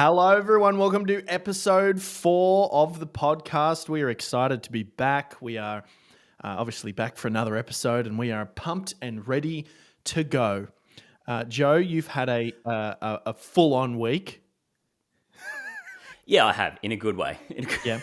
Hello, everyone. Welcome to episode 4 of the podcast. We are excited to be back. We are obviously back for another episode, and we are pumped and ready to go. Joe, you've had a full-on week. Yeah, I have, in a good way. Yeah.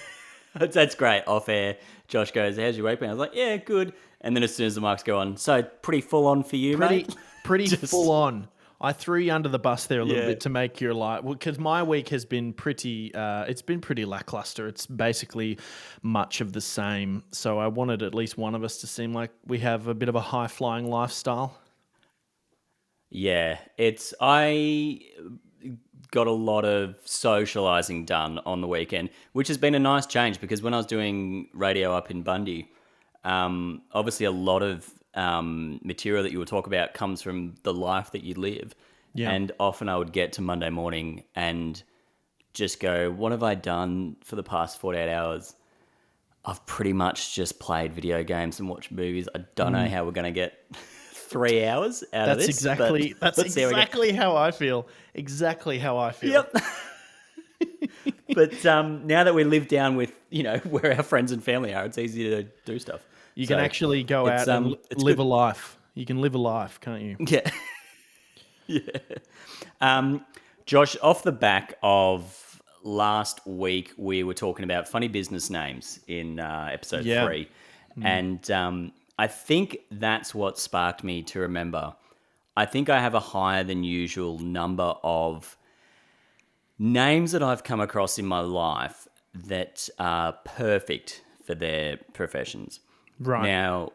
That's great. Off air, Josh goes, "How's your week been?" I was like, "Yeah, good." And then as soon as the mics go on, so pretty full on for you, mate. Pretty Just- full on. I threw you under the bus there a little Yeah. bit to make your life, because my week has been pretty. It's been pretty lackluster. It's basically much of the same. So I wanted at least one of us to seem like we have a bit of a high flying lifestyle. Yeah, I got a lot of socializing done on the weekend, which has been a nice change because when I was doing radio up in Bundy, obviously a lot of material that you would talk about comes from the life that you live. Yeah. And often I would get to Monday morning and just go, what have I done for the past 48 hours? I've pretty much just played video games and watched movies. I don't know how we're going to get 3 hours out of this. That's exactly how I feel. Exactly how I feel. Yep. But now that we live down with, where our friends and family are, it's easy to do stuff. You can actually go out and live a life. You can live a life, can't you? Yeah. Yeah. Josh, off the back of last week, we were talking about funny business names in episode 3. And I think that's what sparked me to remember. I think I have a higher than usual number of names that I've come across in my life that are perfect for their professions. Right. Now,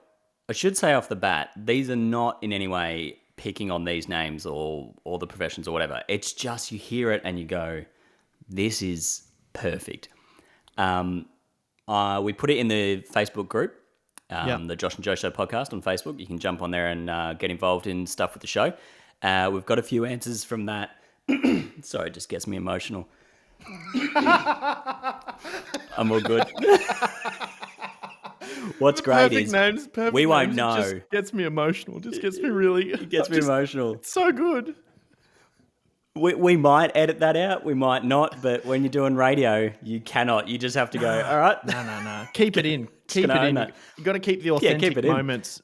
I should say off the bat, these are not in any way picking on these names or the professions or whatever. It's just you hear it and you go, this is perfect. We put it in the Facebook group, the Josh and Joe Show podcast on Facebook. You can jump on there and get involved in stuff with the show. We've got a few answers from that. Sorry, it just gets me emotional. I'm all good. What's great is we won't know. It just gets me emotional. It just gets me really. It gets me emotional. It's so good. We might edit that out. We might not. But when you're doing radio, you cannot. You just have to go, all right. No. Keep it in. Keep it in. You got to keep the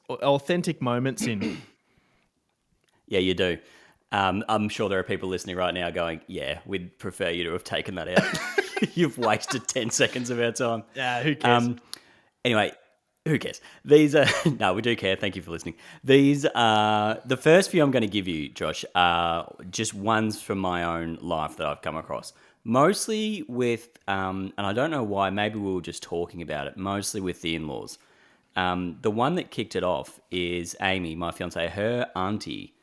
authentic moments in. Yeah, you do. I'm sure there are people listening right now going, yeah, we'd prefer you to have taken that out. You've wasted 10 seconds of our time. Yeah, who cares? Anyway, who cares? These are... No, we do care. Thank you for listening. These are... The first few I'm going to give you, Josh, are just ones from my own life that I've come across. Mostly with... and I don't know why, maybe we were just talking about it, mostly with the in-laws. The one that kicked it off is Amy, my fiancée. Her auntie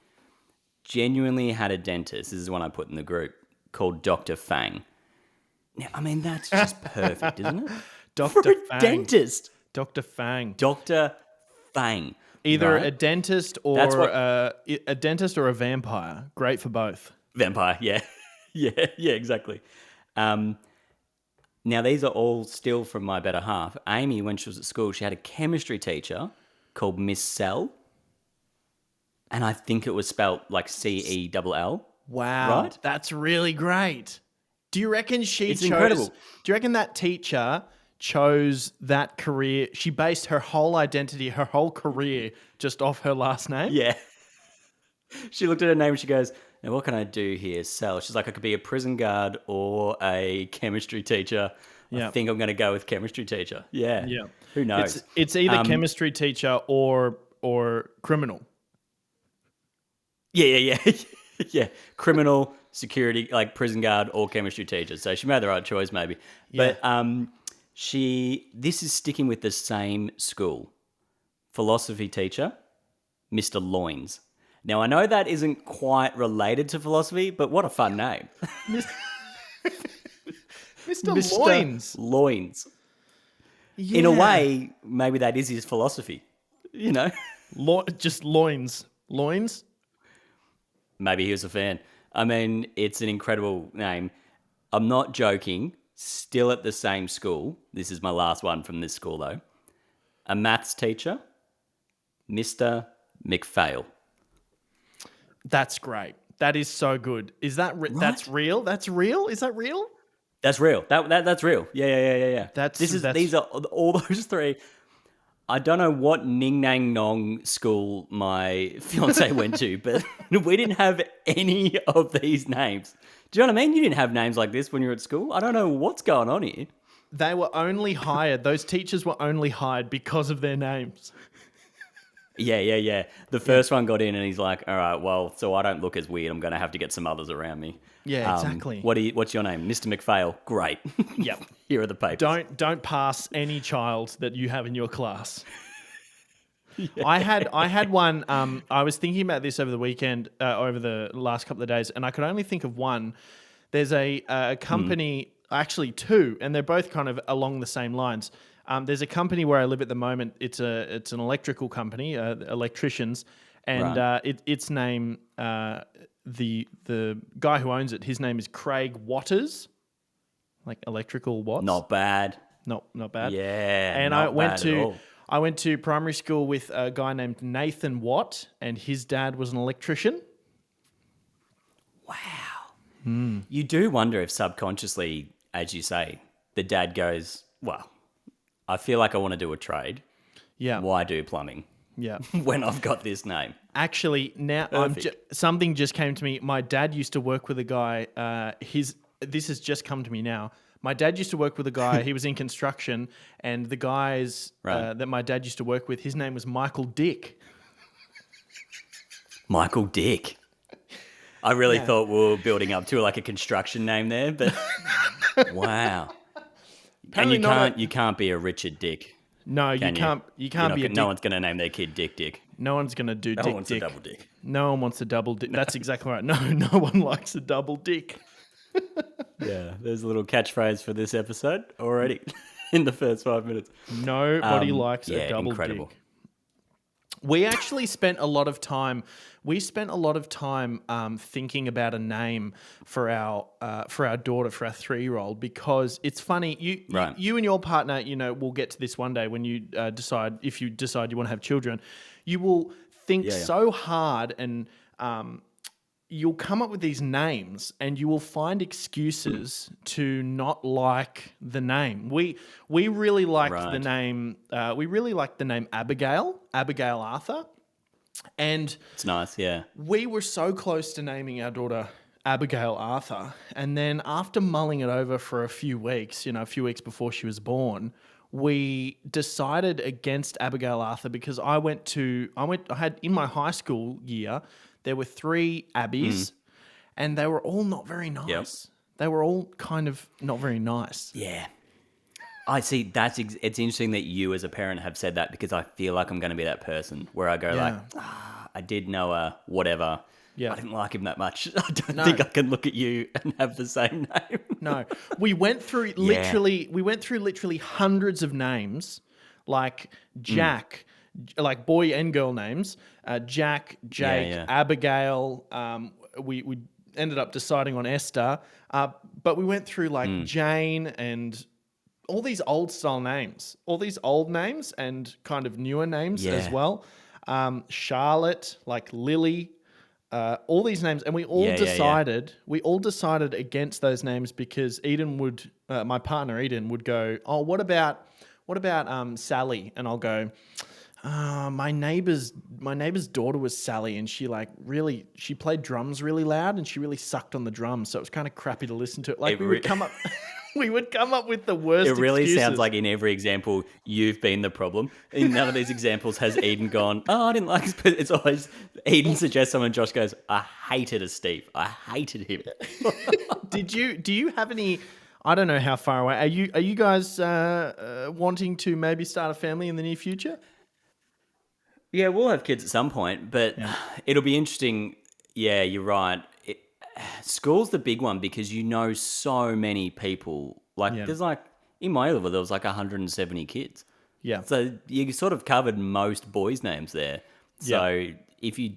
genuinely had a dentist, this is one I put in the group, called Dr. Fang. Now, I mean, that's just perfect, isn't it? Dr. For a Fang. dentist. Dr. Fang. Dr. Fang. Either right? a dentist or a dentist or a vampire. Great for both. Vampire, yeah. Yeah, exactly. Now, these are all still from my better half. Amy, when she was at school, she had a chemistry teacher called Miss Cell. And I think it was spelt like Cell. Wow. Right? That's really great. Do you reckon It's incredible. Do you reckon that teacher chose that career? She based her whole identity, her whole career just off her last name? Yeah. She looked at her name and she goes, now what can I do here? Cell. She's like, I could be a prison guard or a chemistry teacher. I think I'm going to go with chemistry teacher. Yeah. Who knows? It's either chemistry teacher or criminal. Yeah. Yeah. Criminal, security, like prison guard or chemistry teacher. So she made the right choice maybe. Yeah. But this is sticking with the same school. Philosophy teacher, Mr. Loins. Now, I know that isn't quite related to philosophy, but what a fun name. Mr. Loins. Loins. Yeah. In a way, maybe that is his philosophy, Just loins. Loins? Maybe he was a fan. I mean, it's an incredible name. I'm not joking. Still at the same school. This is my last one from this school, though. A maths teacher, Mr. McPhail. That's great. That is so good. Is that that's real? That's real? Is that real? That's real. That's real. Yeah. That's These are all those three. I don't know what Ning Nang Nong school my fiance went to, but we didn't have any of these names. Do you know what I mean? You didn't have names like this when you were at school. I don't know what's going on here. They were only hired. Those teachers were only hired because of their names. Yeah. The first one got in and he's like, all right, well, so I don't look as weird. I'm going to have to get some others around me. Yeah, exactly. What's your name? Mr. McPhail. Great. Yep. Here are the papers. Don't pass any child that you have in your class. I had one. I was thinking about this over the weekend, over the last couple of days, and I could only think of one. There's a company, actually two, and they're both kind of along the same lines. There's a company where I live at the moment. It's an electrical company, electricians, and its name. The guy who owns it, his name is Craig Waters, like electrical watts. Not bad. Not bad. Yeah, and not I went to primary school with a guy named Nathan Watt, and his dad was an electrician. Wow. You do wonder if subconsciously, as you say, the dad goes, well, I feel like I want to do a trade. Yeah. Why do plumbing? Yeah. When I've got this name. Actually, now something just came to me. My dad used to work with a guy. This has just come to me now. My dad used to work with a guy. He was in construction, and the guys that my dad used to work with, his name was Michael Dick. Michael Dick. I really thought we were building up to like a construction name there, but wow. Apparently and you can't be a Richard Dick. No, you can't. You can't be a Dick. No one's going to name their kid Dick. No one's going to do No Dick one wants Dick. a double dick. No one wants a double dick. That's exactly right. No one likes a double dick. Yeah, there's a little catchphrase for this episode already in the first 5 minutes. Nobody likes a double incredible. dick. We actually spent a lot of time. Thinking about a name for our daughter, for our 3-year-old, because it's funny. You and your partner, we'll get to this one day when you decide you want to have children. You will think so hard, and you'll come up with these names, and you will find excuses to not like the name. We really liked the name. We really liked the name Abigail Arthur. And it's nice, yeah. We were so close to naming our daughter Abigail Arthur. And then after mulling it over for a few weeks, a few weeks before she was born, we decided against Abigail Arthur because I had in my high school year, there were 3 Abbies and they were all not very nice. Yep. They were all kind of not very nice. Yeah. I see. It's interesting that you as a parent have said that, because I feel like I'm going to be that person where I go I did know whatever. Yeah. I didn't like him that much. I don't think I can look at you and have the same name. No. We went through literally hundreds of names, like Jack, like boy and girl names, Jack, Jake, Abigail. We ended up deciding on Esther, but we went through like Jane and all these old style names, all these old names and kind of newer names as well. Charlotte, like Lily, all these names. And we all decided against those names because my partner Eden would go, oh, what about Sally? And I'll go, my neighbor's daughter was Sally, and she played drums really loud and she really sucked on the drums. So it was kind of crappy to listen to. Like we would come up with the worst It really excuses. sounds like in every example, you've been the problem. In none of these examples has Eden gone, oh, I didn't like this. But it's always Eden suggests someone, Josh goes, I hated a Steve. I hated him. Do you have any, I don't know how far away, are you guys wanting to maybe start a family in the near future? Yeah, we'll have kids at some point, but it'll be interesting. Yeah, you're right. School's the big one because so many people. There's in my level, there was 170 kids. Yeah. So you sort of covered most boys' names there. So if you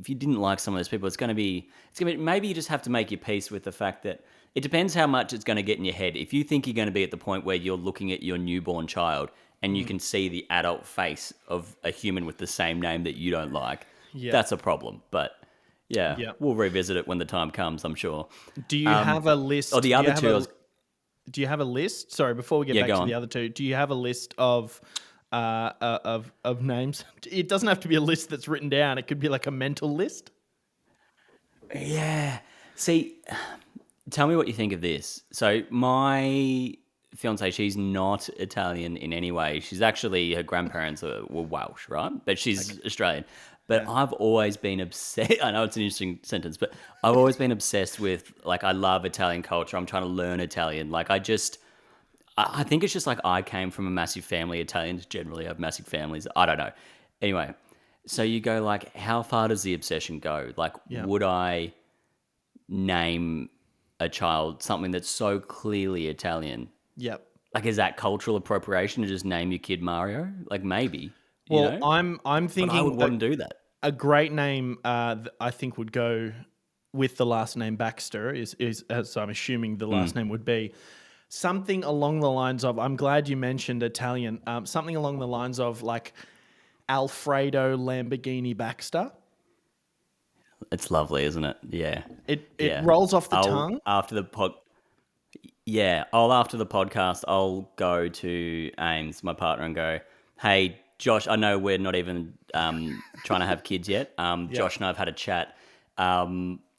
didn't like some of those people, it's going to be maybe you just have to make your peace with the fact that it depends how much it's going to get in your head. If you think you're going to be at the point where you're looking at your newborn child and you can see the adult face of a human with the same name that you don't like, that's a problem. But Yeah, Yeah. we'll revisit it when the time comes, I'm sure. Do you have a list? Oh, the do you other have two, do you have a list? Sorry, before we get yeah, back go to on. the other two, do you have a list of names? It doesn't have to be a list that's written down. It could be like a mental list. Yeah. See, tell me what you think of this. So my fiance, she's not Italian in any way. She's actually her grandparents were Welsh, right? But she's Australian. But Yeah. I've always been obsessed. I know it's an interesting sentence, but I've always been obsessed with like I love Italian culture. I'm trying to learn Italian. Like I think it's just like I came from a massive family. Italians generally have massive families. I don't know. Anyway, so you go like, how far does the obsession go? Like, Yeah. would I name a child something that's so clearly Italian? Yep. Like, is that cultural appropriation to just name your kid Mario? Like, maybe, you Well, know? I'm But I thinking would want to do that. a great name I think would go with the last name Baxter is as I'm assuming the last name would be something along the lines of. I'm glad you mentioned Italian. Something along the lines of like Alfredo Lamborghini Baxter. It's lovely, isn't it? Yeah. It Yeah. rolls off the I'll, tongue. after the pod, Yeah, I'll after the podcast, I'll go to Ames, my partner, and go, "Hey, Josh, I know we're not even trying to have kids yet. Josh and I have had a chat.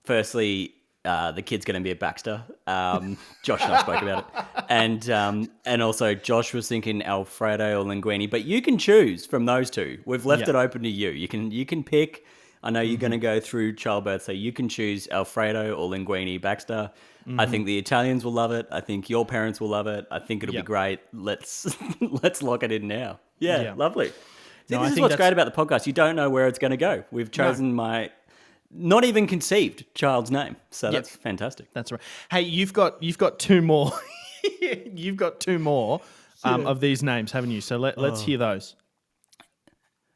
Firstly, the kid's going to be a Baxter. Josh and I spoke about it, and also Josh was thinking Alfredo or Linguini, but you can choose from those two. We've left Yeah. it open to you. You can pick. I know you're going to go through childbirth, so you can choose Alfredo or Linguini Baxter. I think the Italians will love it. I think your parents will love it. I think it'll be Yep. great. Let's let's lock it in now. Yeah, Yeah. lovely. See, No, I this is think what's that's- great about the podcast. You don't know where it's going to go. We've chosen my not even conceived child's name, so that's fantastic. That's right. Hey, you've got two more. You've got two more of these names, haven't you? So let's hear those.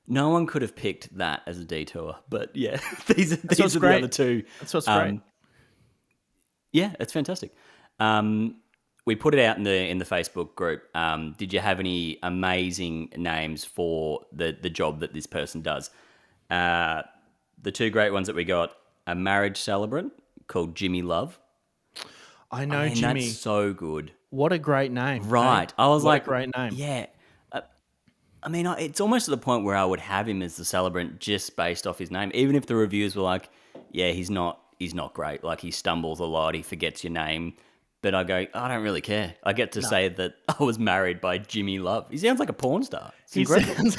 No one could have picked that as a detour, but yeah, these are what's the great. other two. That's what's great. Yeah, it's fantastic. We put it out in the Facebook group. Did you have any amazing names for the job that this person does? The two great ones that we got: a marriage celebrant called Jimmy Love. I know, And Jimmy. that's so good. What a great name. Right. Hey? I was What like, a great name. yeah. I mean, it's almost to the point where I would have him as the celebrant just based off his name, even if the reviews were like, yeah, he's not great. Like he stumbles a lot, he forgets your name. But I go, I don't really care. I get to say that I was married by Jimmy Love. He sounds like a porn star. It's He incredible. sounds.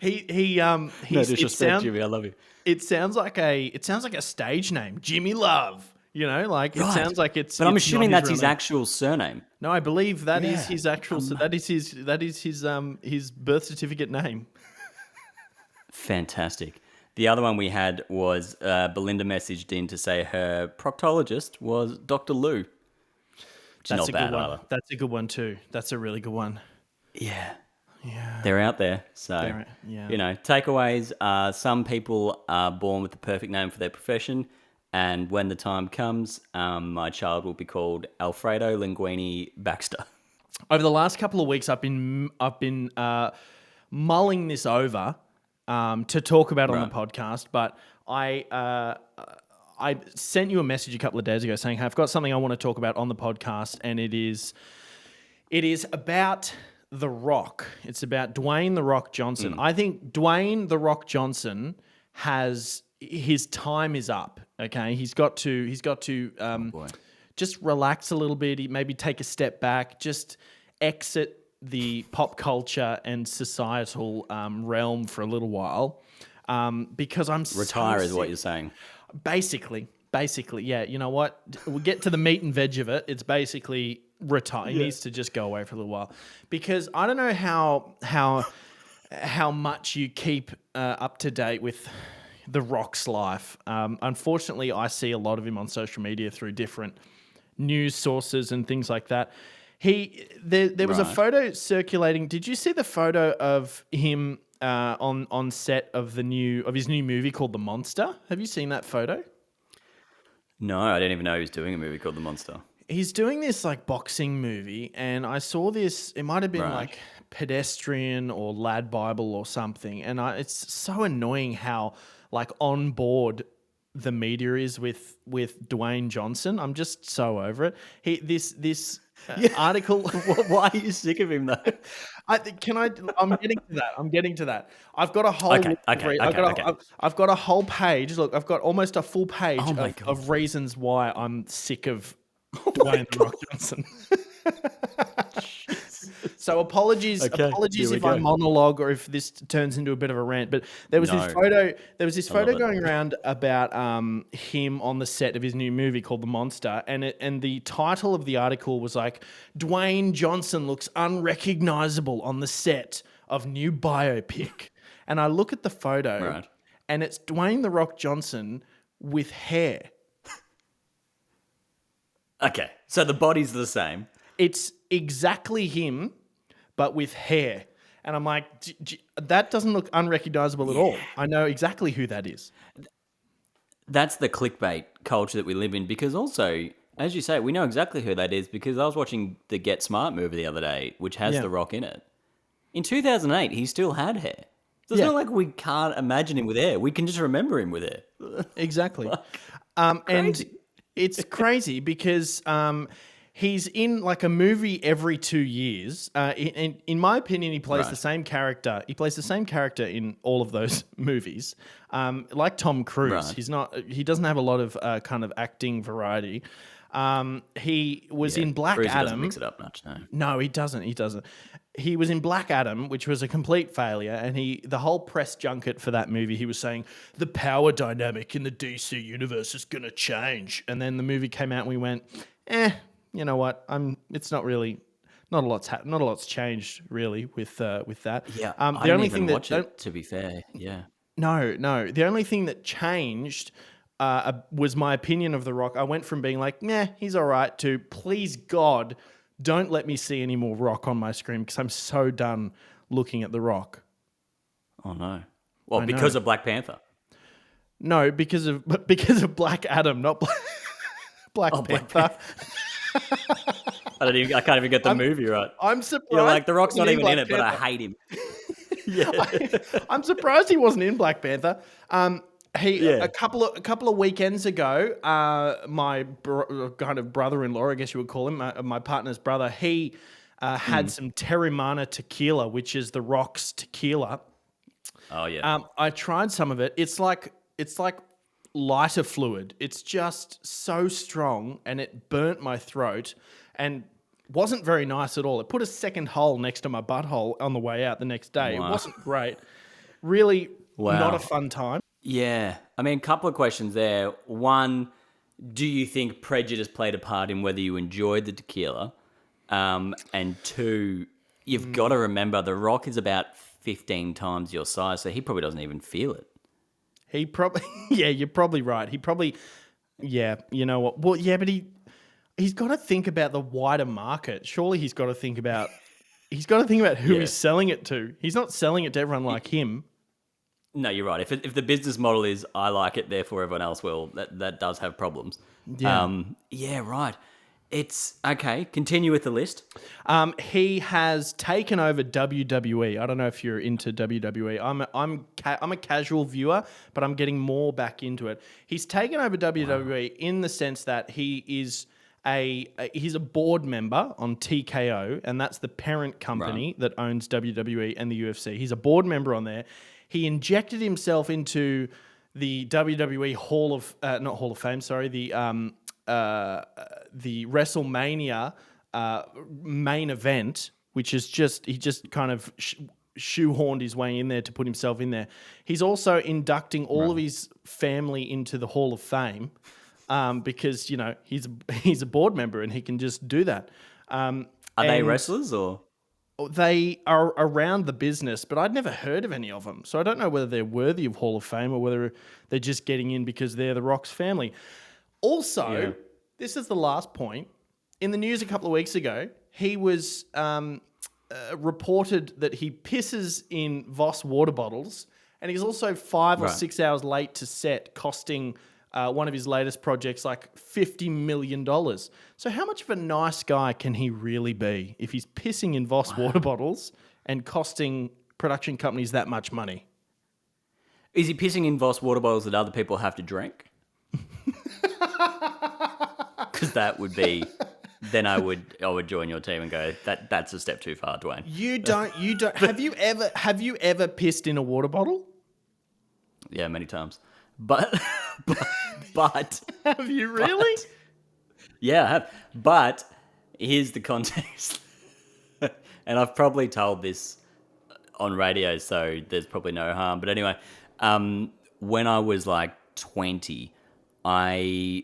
he No he's, disrespect, Jimmy. I love you. it sounds like a stage name, Jimmy Love. You know, like it Right. sounds like it's. But I'm it's not assuming that's real his name. actual surname. No, I believe that is Yeah. his actual. So that is his birth certificate name. Fantastic. The other one we had was Belinda messaged in to say her proctologist was Dr. Lou. Which is That's not a bad good one. either. That's a good one too. That's a really good one. Yeah. Yeah. They're out there. So, yeah. you know, takeaways are some people are born with the perfect name for their profession. And when the time comes, my child will be called Alfredo Linguini Baxter. Over the last couple of weeks, I've been mulling this over to talk about on the podcast, but I sent you a message a couple of days ago saying, hey, I've got something I want to talk about on the podcast, and it is about The Rock. It's about Dwayne The Rock Johnson. I think Dwayne The Rock Johnson his time is up. Okay, he's got to just relax a little bit. Maybe take a step back. Just exit the pop culture and societal realm for a little while. Because I'm Retire so is what sick. you're saying. Basically, yeah. You know what? We'll get to the meat and veg of it. It's basically retire. He needs to just go away for a little while, because I don't know how much you keep up to date with The Rock's life. Unfortunately, I see a lot of him on social media through different news sources and things like that. There was a Right. photo circulating. Did you see the photo of him on set of his new movie called The Monster? Have you seen that photo? No, I didn't even know he was doing a movie called The Monster. He's doing this like boxing movie, and I saw this. It might have been Right. like Pedestrian or Lad Bible or something, and it's so annoying how like on board the media is with Dwayne Johnson. I'm just so over it. This article. Why are you sick of him though? I'm getting to that. I'm getting to that. I've got a whole. Okay. I've got a whole page. Look, I've got almost a full page Oh my God. of reasons why I'm sick of Dwayne The Rock Johnson. So apologies Okay, apologies here we if I go. monologue or if this turns into a bit of a rant. But there was this No. photo. There was this photo it. going around about him on the set of his new movie called The Monster, and the title of the article was like, Dwayne Johnson looks unrecognizable on the set of new biopic. And I look at the photo, Right. and it's Dwayne The Rock Johnson with hair. Okay. So the body's the same. It's exactly him, but with hair. And I'm like, that doesn't look unrecognizable at all. I know exactly who that is. That's the clickbait culture that we live in, because also, as you say, we know exactly who that is because I was watching the Get Smart movie the other day, which has Yeah. The Rock in it. In 2008, he still had hair. So it's Yeah. not like we can't imagine him with hair. We can just remember him with hair. Exactly. And Crazy. it's crazy because he's in like a movie every 2 years. In my opinion, he plays Right. the same character. He plays the same character in all of those movies. Like Tom Cruise, Right. he doesn't have a lot of kind of acting variety. He was in Black Cruise doesn't Adam. mix it up much, no. No, he doesn't. He doesn't. He was in Black Adam, which was a complete failure, and the whole press junket for that movie, he was saying the power dynamic in the DC universe is going to change. And then the movie came out, and we went, you know what? It's not really. Not a lot's changed really with that. Yeah, The I didn't only even thing that watch it, to be fair. Yeah. no. The only thing that changed was my opinion of The Rock. I went from being like, he's all right, to please God, don't let me see any more Rock on my screen because I'm so done looking at The Rock. Oh, no. Well, I because know. of Black Panther. No, because of Black Adam, not Black Panther. I can't even get the movie right. I'm surprised. You're like, The Rock's he not wasn't even in Black it, but I Panther. hate him. I'm surprised he wasn't in Black Panther. Yeah. A couple of weekends ago, my kind of brother-in-law, I guess you would call him, my partner's brother, he had some Teremana tequila, which is The Rock's tequila. Oh, yeah. I tried some of it. It's like lighter fluid. It's just so strong, and it burnt my throat and wasn't very nice at all. It put a second hole next to my butthole on the way out the next day. Wow. It wasn't great. Really Wow. not a fun time. Yeah. I mean, a couple of questions there. One, do you think prejudice played a part in whether you enjoyed the tequila? And two, you've got to remember The Rock is about 15 times your size, so he probably doesn't even feel it. He probably, yeah, you're probably right. He probably, yeah, you know what? Well, yeah, but he's got to think about the wider market. Surely he's got to think about who Yeah. he's selling it to. He's not selling it to everyone like him. No, you're right. If the business model is I like it, therefore everyone else will, that does have problems. Yeah. Yeah, right. It's okay. Continue with the list. He has taken over WWE. I don't know if you're into WWE. I'm a casual viewer, but I'm getting more back into it. He's taken over WWE in the sense that he's a board member on TKO, and that's the parent company that owns WWE and the UFC. He's a board member on there. He injected himself into the WWE not Hall of Fame, sorry, the WrestleMania main event, which is he just kind of shoehorned his way in there to put himself in there. He's also inducting all of his family into the Hall of Fame because he's a board member and he can just do that. Are they wrestlers or? They are around the business, but I'd never heard of any of them. So I don't know whether they're worthy of Hall of Fame or whether they're just getting in because they're the Rock's family. Also, This is the last point. In the news a couple of weeks ago, he was reported that he pisses in Voss water bottles, and he's also 5 or 6 hours late to set, costing one of his latest projects like $50 million. So how much of a nice guy can he really be if he's pissing in Voss water bottles and costing production companies that much money? Is he pissing in Voss water bottles that other people have to drink? Because that would be, then I would join your team and go, that's a step too far, Dwayne. You don't. Have you ever pissed in a water bottle? Yeah, many times. But Have you really? Yeah, I have. But here's the context. And I've probably told this on radio, so there's probably no harm. But anyway, when I was like 20, I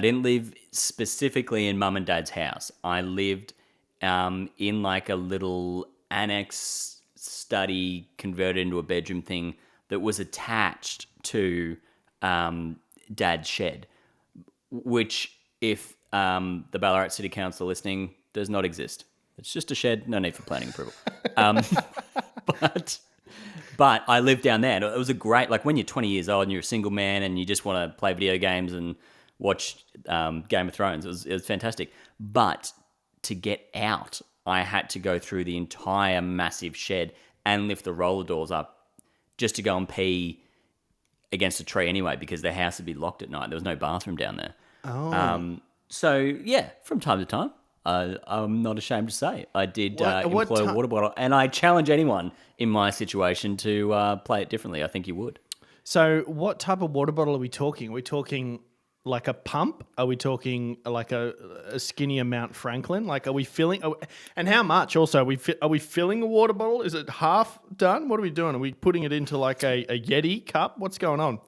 didn't live specifically in mum and dad's house. I lived in like a little annex study converted into a bedroom thing that was attached to dad's shed, which if the Ballarat City Council listening does not exist. It's just a shed, no need for planning approval. But I lived down there, and it was a great, like when you're 20 years old and you're a single man and you just want to play video games and watch Game of Thrones, it was fantastic. But to get out, I had to go through the entire massive shed and lift the roller doors up just to go and pee against a tree anyway, because the house would be locked at night. There was no bathroom down there. Oh. So, yeah, from time to time, I'm not ashamed to say I did employ a water bottle. And I challenge anyone in my situation to play it differently. I think you would. So what type of water bottle are we talking? Are we talking like a pump? Are we talking like a skinnier Mount Franklin? Like, are we filling? And how much also? Are we filling a water bottle? Is it half done? What are we doing? Are we putting it into like a Yeti cup? What's going on?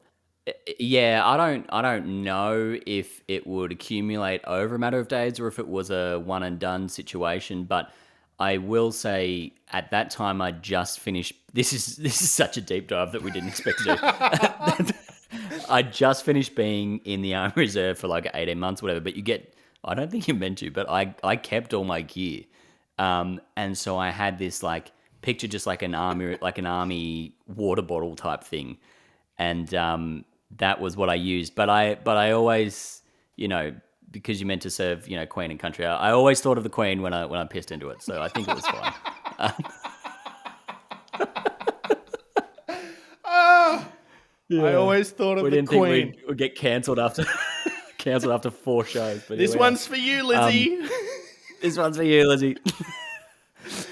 Yeah, I don't know if it would accumulate over a matter of days or if it was a one and done situation, but I will say at that time I just finished. This is such a deep dive that we didn't expect to do. I just finished being in the Army Reserve for like 18 months, or whatever. But I don't think you're meant to, but I kept all my gear, and so I had this like picture, just like an army water bottle type thing, and that was what I used. But I always, because you're meant to serve, Queen and country, I always thought of the Queen when I pissed into it. So I think it was fine. Yeah. I always thought of the Queen. Think we'd get cancelled after 4 shows. But this one's for you, Lizzie. This one's for you, Lizzie.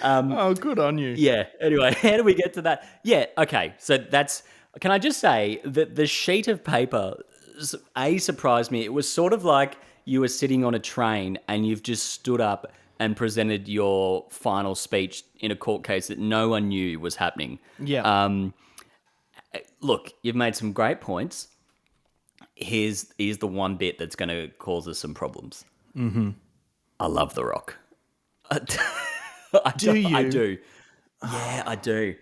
Oh, good on you. Yeah. Anyway, how do we get to that? Yeah. Okay. So that's. Can I just say that the sheet of paper, surprised me. It was sort of like you were sitting on a train and you've just stood up and presented your final speech in a court case that no one knew was happening. Yeah. Look, you've made some great points. Here's the one bit that's going to cause us some problems. Mm-hmm. I love The Rock. Do you? I do. Yeah, I do.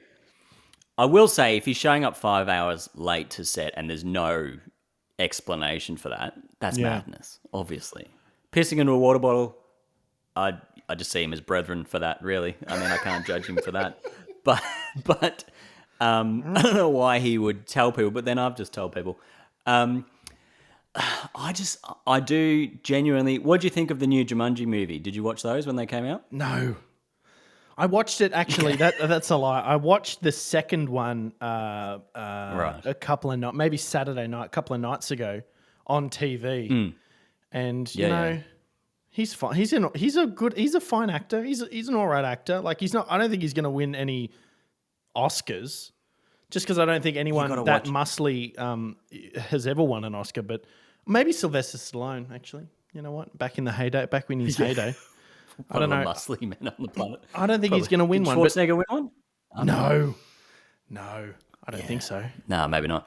I will say, if he's showing up 5 hours late to set and there's no explanation for that, that's madness, obviously. Pissing into a water bottle, I just see him as brethren for that, really. I mean, I can't judge him for that. But I don't know why he would tell people, but then I've just told people. I do genuinely. What do you think of the new Jumanji movie? Did you watch those when they came out? No. I watched it actually. That's a lie. I watched the second one Right. a couple of maybe Saturday night, a couple of nights ago on TV, and you know, he's fine. He's a fine actor. He's an all right actor. Like he's not. I don't think he's going to win any Oscars, just because I don't think anyone that muscly has ever won an Oscar. But maybe Sylvester Stallone. Actually, you know what? Back in the heyday, back when his heyday. I don't know. Muscly man on the planet. I don't think he's going to win one. Did Schwarzenegger win one? No, I don't think so. No, maybe not.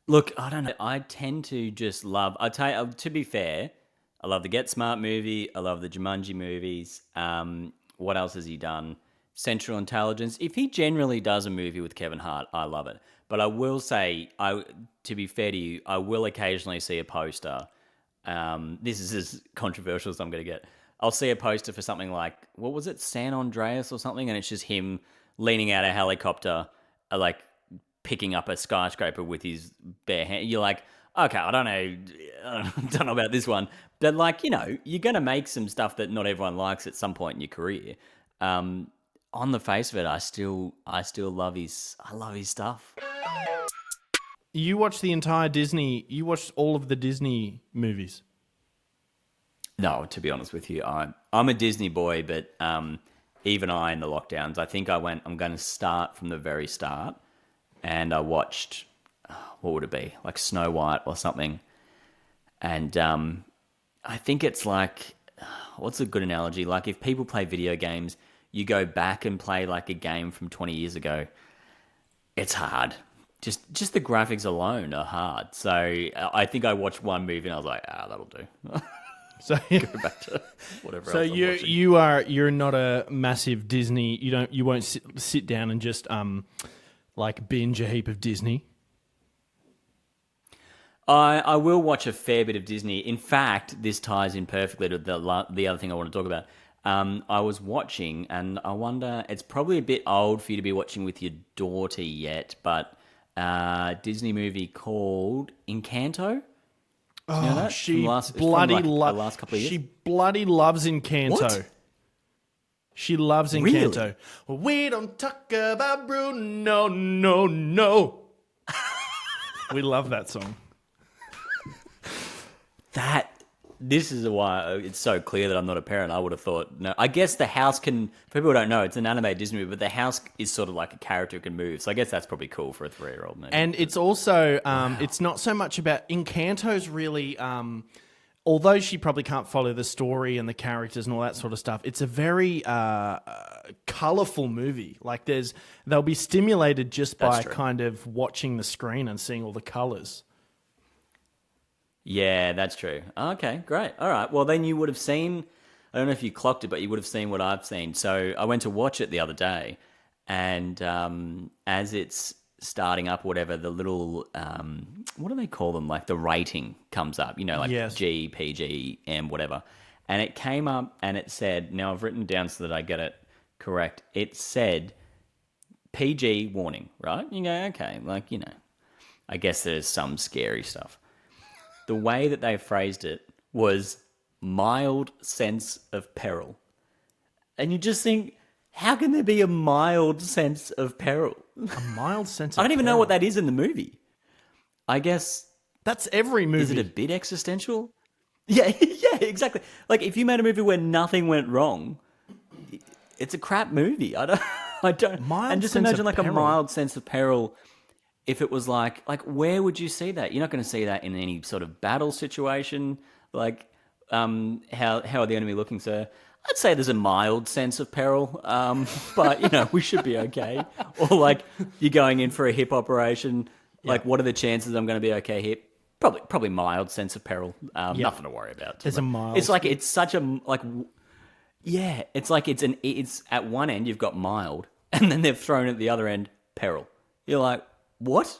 Look, I don't know. I tend to just love. I tell you, to be fair, I love the Get Smart movie. I love the Jumanji movies. What else has he done? Central Intelligence. If he generally does a movie with Kevin Hart, I love it. But I will say, to be fair to you, I will occasionally see a poster. This is as controversial as I'm going to get. I'll see a poster for something like, what was it, San Andreas or something, and it's just him leaning out a helicopter, like picking up a skyscraper with his bare hand. You're like, okay, I don't know about this one, but like, you're going to make some stuff that not everyone likes at some point in your career. On the face of it, I still love his stuff. You watched the entire Disney. You watched all of the Disney movies. No, to be honest with you, I'm a Disney boy, but even I in the lockdowns, I think I'm going to start from the very start, and I watched, what would it be, like Snow White or something, and I think it's like, what's a good analogy? Like if people play video games, you go back and play like a game from 20 years ago, it's hard. Just the graphics alone are hard. So I think I watched one movie and I was like, that'll do. So Go back to whatever so else I'm watching. you're not a massive Disney. You won't sit down and just like binge a heap of Disney. I will watch a fair bit of Disney. In fact, this ties in perfectly to the other thing I want to talk about. I was watching, and I wonder, it's probably a bit old for you to be watching with your daughter yet, but Disney movie called Encanto. You know that? She the last couple of years. She bloody loves Encanto. What? She loves Encanto. Really? We don't talk about Bruno, no. We love that song. This is why it's so clear that I'm not a parent. I would have thought, no. I guess the house can, for people who don't know, it's an animated Disney movie, but the house is sort of like a character who can move. So I guess that's probably cool for a 3-year-old maybe. And it's also, it's not so much about, Encanto's really, although she probably can't follow the story and the characters and all that sort of stuff, it's a very colourful movie. Like they'll be stimulated just by kind of watching the screen and seeing all the colours. Yeah, that's true. Okay, great. All right. Well, then you would have seen, I don't know if you clocked it, but you would have seen what I've seen. So I went to watch it the other day, and as it's starting up, whatever, the little, what do they call them? Like the rating comes up, like Yes. G, PG, M, whatever. And it came up and it said, now I've written down so that I get it correct. It said PG warning, right? You go, okay, I guess there's some scary stuff. The way that they phrased it was mild sense of peril. And you just think, how can there be a mild sense of peril? A mild sense of I don't even know what that is in the movie. I guess... That's every movie. Is it a bit existential? Yeah, yeah, exactly. Like, if you made a movie where nothing went wrong, it's a crap movie. I don't... Mild and just sense imagine of like peril. a mild sense of peril. If it was like where would you see that? You're not going to see that in any sort of battle situation. Like, how are the enemy looking, sir? I'd say there's a mild sense of peril, but we should be okay. Or like you're going in for a hip operation. Like, what are the chances I'm going to be okay here? Probably mild sense of peril. Nothing to worry about. There's a mild. It's like it's such a yeah. It's like it's at one end you've got mild, and then they've thrown at the other end peril. You're like, what?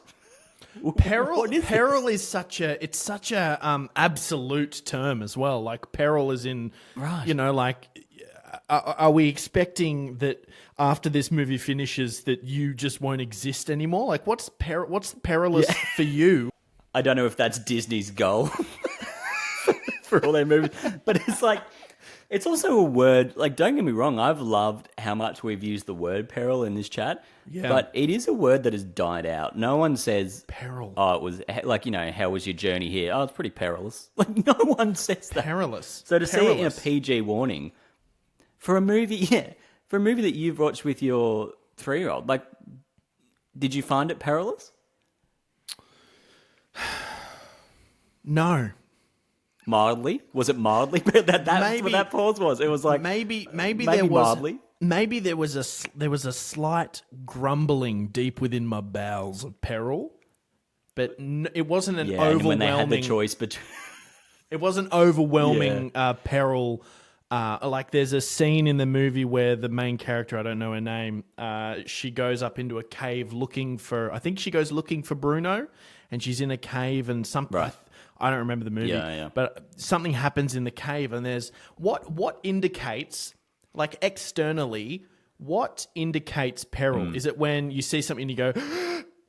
Peril. What is Peril is such a absolute term as well. Like peril is in, Right. like, are we expecting that after this movie finishes that you just won't exist anymore? Like, what's perilous for you? I don't know if that's Disney's goal for all their movies, but it's like, it's also a word, like, don't get me wrong, I've loved how much we've used the word peril in this chat, but it is a word that has died out. No one says, Peril. oh, it was, like, how was your journey here? Oh, it's pretty perilous. Like, no one says that. Perilous. So to see it in a Perilous. PG warning, for a movie that you've watched with your 3-year-old, like, did you find it perilous? No. Mildly? Was it mildly? That's Maybe- what that pause was. It was like Maybe there was mildly. maybe there was a slight grumbling deep within my bowels of peril, but it wasn't an and overwhelming. when they had the choice between It wasn't overwhelming peril. Like there's a scene in the movie where the main character, I don't know her name, she goes up into a cave looking for. I think she goes looking for Bruno, and she's in a cave and something. Right. I don't remember the movie, Yeah. but something happens in the cave, and there's what indicates, like externally, what indicates peril? Is it when you see something and you go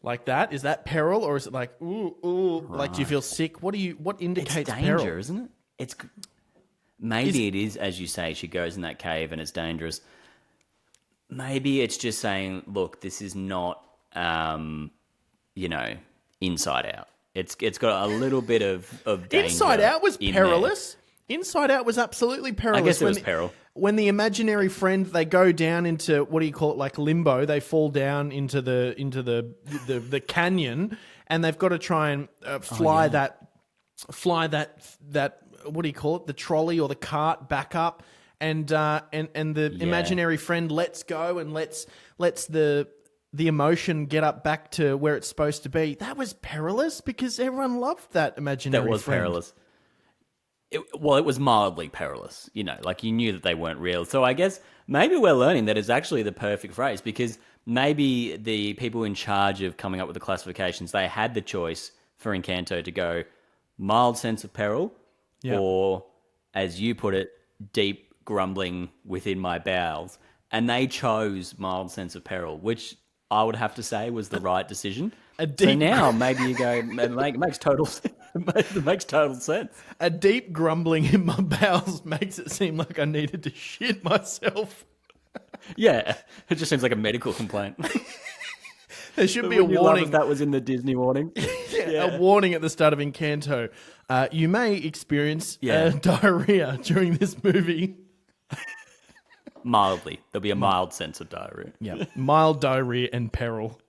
like that? Is that peril, or is it like ooh, like do you feel sick? What indicates it's danger, peril? isn't it? It's maybe it is, as you say, she goes in that cave and it's dangerous. Maybe it's just saying, look, this is not Inside Out. It's got a little bit of danger. Inside Out was in perilous. Inside Out was absolutely perilous. I guess it was peril. When the imaginary friend, they go down into, what do you call it, like limbo. They fall down into the canyon, and they've got to try and fly that what do you call it, the trolley or the cart back up, and the imaginary friend lets go and lets the emotion get up back to where it's supposed to be. That was perilous because everyone loved that imaginary friend. That was perilous. It was mildly perilous, like you knew that they weren't real. So I guess maybe we're learning that it's actually the perfect phrase, because maybe the people in charge of coming up with the classifications, they had the choice for Encanto to go mild sense of peril, or, as you put it, deep grumbling within my bowels. And they chose mild sense of peril, which I would have to say was the right decision. So now maybe you go, it makes total sense. It makes total sense. A deep grumbling in my bowels makes it seem like I needed to shit myself. Yeah, it just seems like a medical complaint. There should be a warning. If that was in the Disney warning. A warning at the start of Encanto. You may experience diarrhea during this movie. Mildly. There'll be a mild sense of diarrhea. Yeah, mild diarrhea and peril.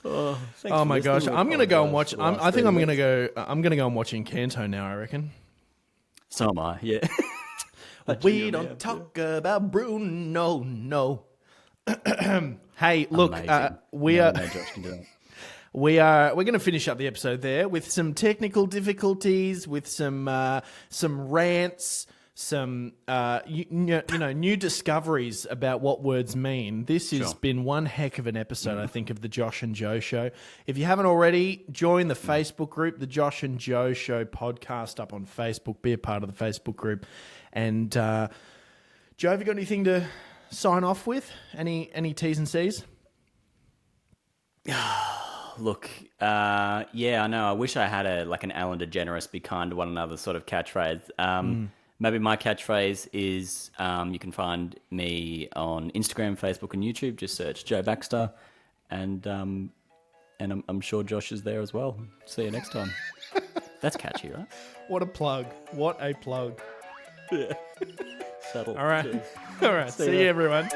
Oh my gosh! I'm gonna go and watch. I think I'm gonna go and watch Encanto now. I reckon. So am I. Yeah. We don't talk about Bruno. No. Hey, look. We're going to finish up the episode there with some technical difficulties, with some rants, some new discoveries about what words mean. This has been one heck of an episode, I think, of the Josh and Joe Show. If you haven't already, join the Facebook group, the Josh and Joe Show podcast, up on Facebook. Be a part of the Facebook group. And Joe, have you got anything to sign off with? Any T's and C's? Look, I know. I wish I had an Ellen DeGeneres be kind to one another sort of catchphrase. Maybe my catchphrase is you can find me on Instagram, Facebook, and YouTube. Just search Joe Baxter, and I'm sure Josh is there as well. See you next time. That's catchy, right? What a plug! What a plug! Yeah. Subtle. All right. See you, everyone.